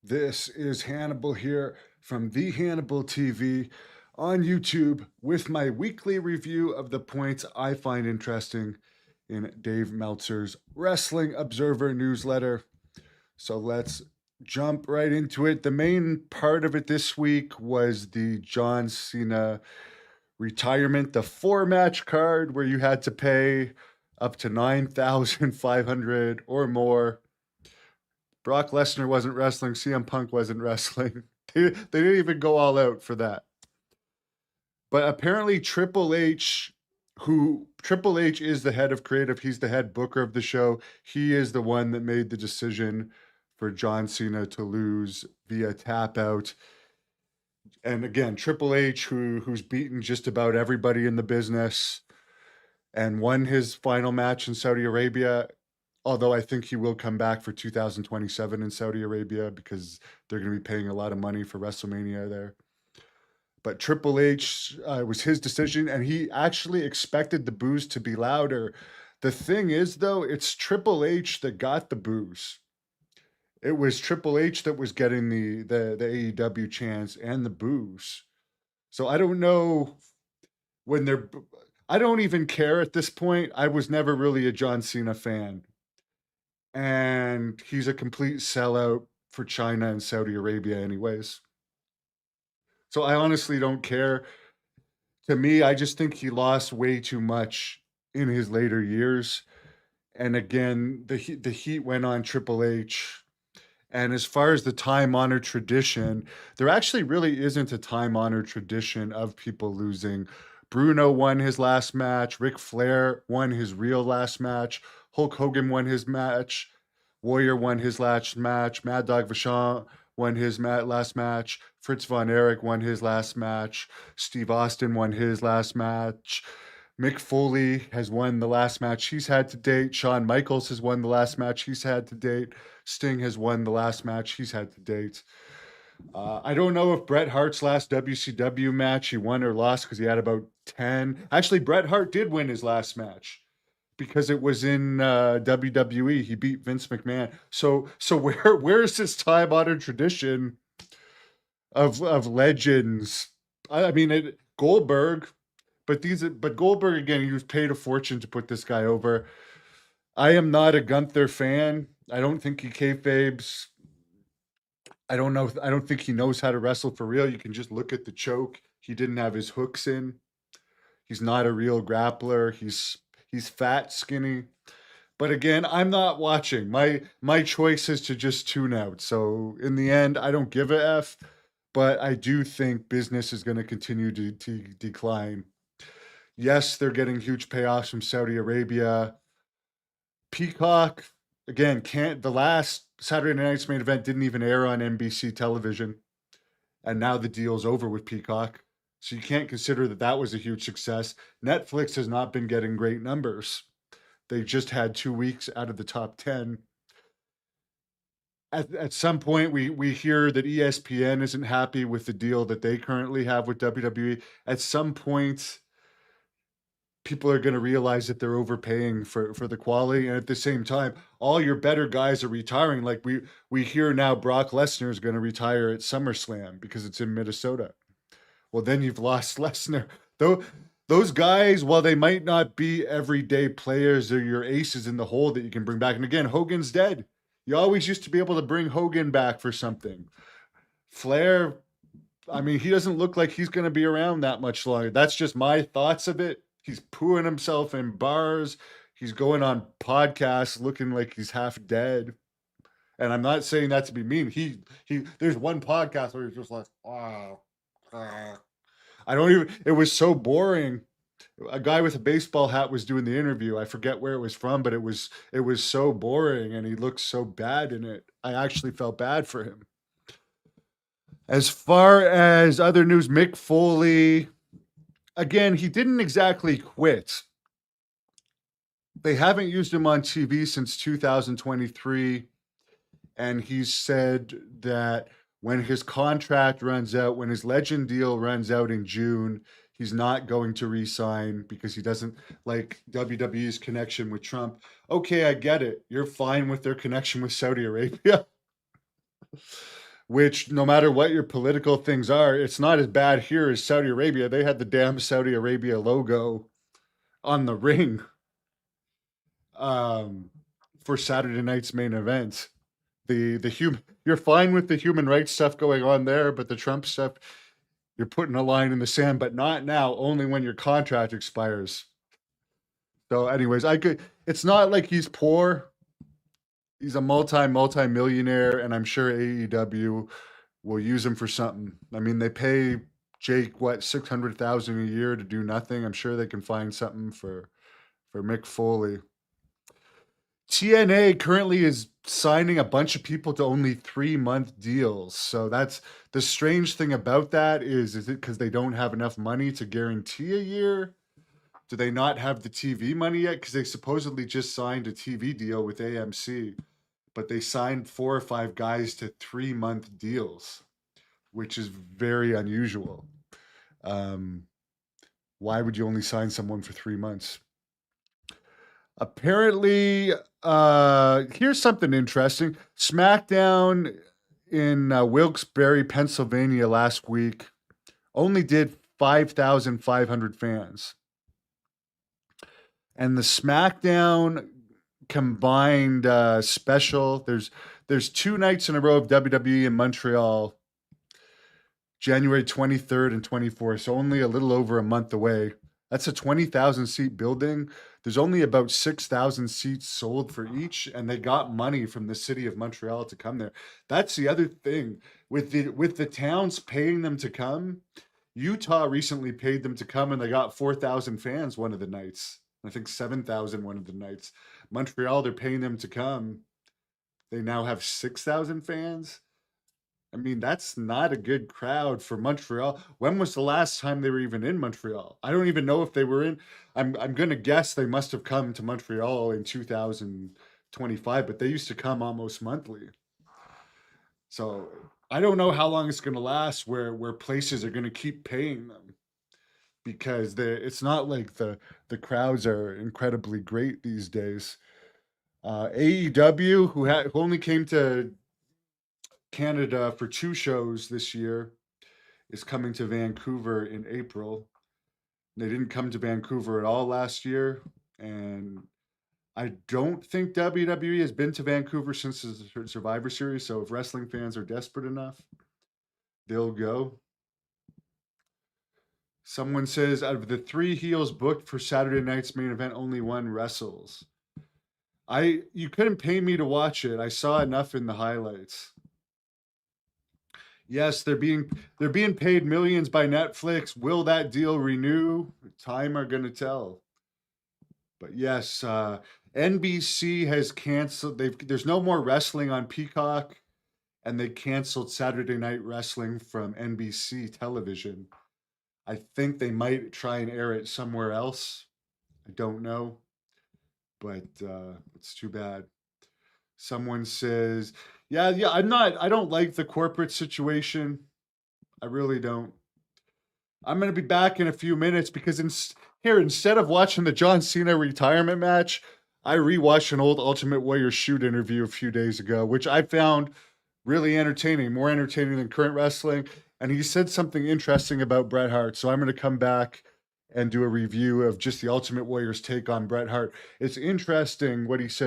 This is Hannibal here from The Hannibal TV on YouTube with my weekly review of the points I find interesting in Dave Meltzer's Wrestling Observer newsletter. So let's jump right into it. The main part of it this week was the John Cena retirement, the 4 match card where you had to pay up to 9,500 or more. Brock Lesnar wasn't wrestling. CM Punk wasn't wrestling. They didn't even go all out for that. But apparently Triple H is the head of creative. He's the head booker of the show. He is the one that made the decision for John Cena to lose via tap out. And again, Triple H, who's beaten just about everybody in the business and won his final match in Saudi Arabia, although I think he will come back for 2027 in Saudi Arabia because they're going to be paying a lot of money for WrestleMania there. But Triple H was his decision, and he actually expected the boos to be louder. The thing is, though, it's Triple H that got the boos. It was Triple H that was getting the AEW chants and the boos. So I don't know when they're. I don't even care at this point. I was never really a John Cena fan. And he's a complete sellout for China and Saudi Arabia, anyways. So I honestly don't care. To me, I just think he lost way too much in his later years. And again, the heat went on Triple H. And as far as the time honored tradition, there actually really isn't a time honored tradition of people losing. Bruno won his last match. Ric Flair won his real last match. Hulk Hogan won his match. Warrior won his last match. Mad Dog Vachon won his last match. Fritz Von Erich won his last match. Steve Austin won his last match. Mick Foley has won the last match he's had to date. Shawn Michaels has won the last match he's had to date. Sting has won the last match he's had to date. I don't know if Bret Hart's last WCW match he won or lost because he had about 10. Actually, Bret Hart did win his last match because it was in WWE. He beat Vince McMahon. So where's this time honored tradition of legends? I mean, Goldberg, but Goldberg again, he was paid a fortune to put this guy over. I am not a Gunther fan. I don't think he kayfabes. I don't know. I don't think he knows how to wrestle for real. You can just look at the choke. He didn't have his hooks in. He's not a real grappler. He's fat, skinny. But again, I'm not watching. My choice is to just tune out. So in the end, I don't give a F, but I do think business is going to continue to decline. Yes, they're getting huge payoffs from Saudi Arabia. Peacock, again, can't the last Saturday night's main event didn't even air on NBC television. And now the deal's over with Peacock. So you can't consider that was a huge success. Netflix has not been getting great numbers. They just had 2 weeks out of the top 10. At some point, we hear that ESPN isn't happy with the deal that they currently have with WWE. At some point, people are going to realize that they're overpaying for the quality. And at the same time, all your better guys are retiring. Like we hear now Brock Lesnar is going to retire at SummerSlam because it's in Minnesota. Well, then you've lost Lesnar. Though those guys, while they might not be everyday players, they're your aces in the hole that you can bring back. And again, Hogan's dead. You always used to be able to bring Hogan back for something. Flair, I mean, he doesn't look like he's going to be around that much longer. That's just my thoughts of it. He's pooing himself in bars. He's going on podcasts looking like he's half dead. And I'm not saying that to be mean. He there's one podcast where he's just like, wow. I don't even it was so boring. A guy with a baseball hat was doing the interview. I forget where it was from, but it was so boring and he looked so bad in it. I actually felt bad for him. As far as other news, Mick Foley, again, he didn't exactly quit. They haven't used him on TV since 2023. And he said that when his contract runs out, when his legend deal runs out in June, he's not going to re-sign because he doesn't like WWE's connection with Trump. Okay, I get it. You're fine with their connection with Saudi Arabia. which no matter what your political things are, it's not as bad here as Saudi Arabia. They had the damn Saudi Arabia logo on the ring um, for Saturday night's main event. The human, you're fine with the human rights stuff going on there, but the Trump stuff, you're putting a line in the sand. But not now. Only when your contract expires. So, anyways, I could. It's not like he's poor. He's a multi millionaire, and I'm sure AEW will use him for something. I mean, they pay Jake what 600,000 a year to do nothing. I'm sure they can find something for Mick Foley. TNA currently is signing a bunch of people to only 3-month deals. So that's the strange thing about that is it because they don't have enough money to guarantee a year? Do they not have the TV money yet? Because they supposedly just signed a TV deal with AMC, but they signed 4 or 5 guys to 3-month deals, which is very unusual. Um, why would you only sign someone for 3 months? Apparently, here's something interesting. SmackDown in Wilkes-Barre, Pennsylvania last week only did 5,500 fans. And the SmackDown combined special, there's 2 nights in a row of WWE in Montreal, January 23rd and 24th, so only a little over a month away. That's a 20,000 seat building. There's only about 6,000 seats sold for each, and they got money from the city of Montreal to come there. That's the other thing with the towns paying them to come. Utah recently paid them to come, and they got 4,000 fans one of the nights. I think 7,000 one of the nights. Montreal, they're paying them to come. They now have 6,000 fans. I mean, that's not a good crowd for Montreal. When was the last time they were even in Montreal? I don't even know if they were in. I'm gonna guess they must have come to Montreal in 2025, but they used to come almost monthly. So I don't know how long it's gonna last where places are gonna keep paying them because it's not like the crowds are incredibly great these days. AEW, who only came to Canada for 2 shows this year, is coming to Vancouver in April. They didn't come to Vancouver at all last year, and I don't think WWE has been to Vancouver since the Survivor Series. So if wrestling fans are desperate enough, they'll go. Someone says out of the 3 heels booked for Saturday night's main event, only one wrestles. You couldn't pay me to watch it. I saw enough in the highlights. Yes, they're being paid millions by Netflix. Will that deal renew? Time are gonna tell. But yes, NBC has canceled. There's no more wrestling on Peacock, and they canceled Saturday Night Wrestling from NBC television. I think they might try and air it somewhere else. I don't know, but it's too bad. Someone says, "Yeah, yeah, I don't like the corporate situation. I really don't. I'm going to be back in a few minutes because instead of watching the John Cena retirement match, I rewatched an old Ultimate Warrior shoot interview a few days ago, which I found really entertaining, more entertaining than current wrestling. And he said something interesting about Bret Hart. So I'm going to come back and do a review of just the Ultimate Warrior's take on Bret Hart. It's interesting what he said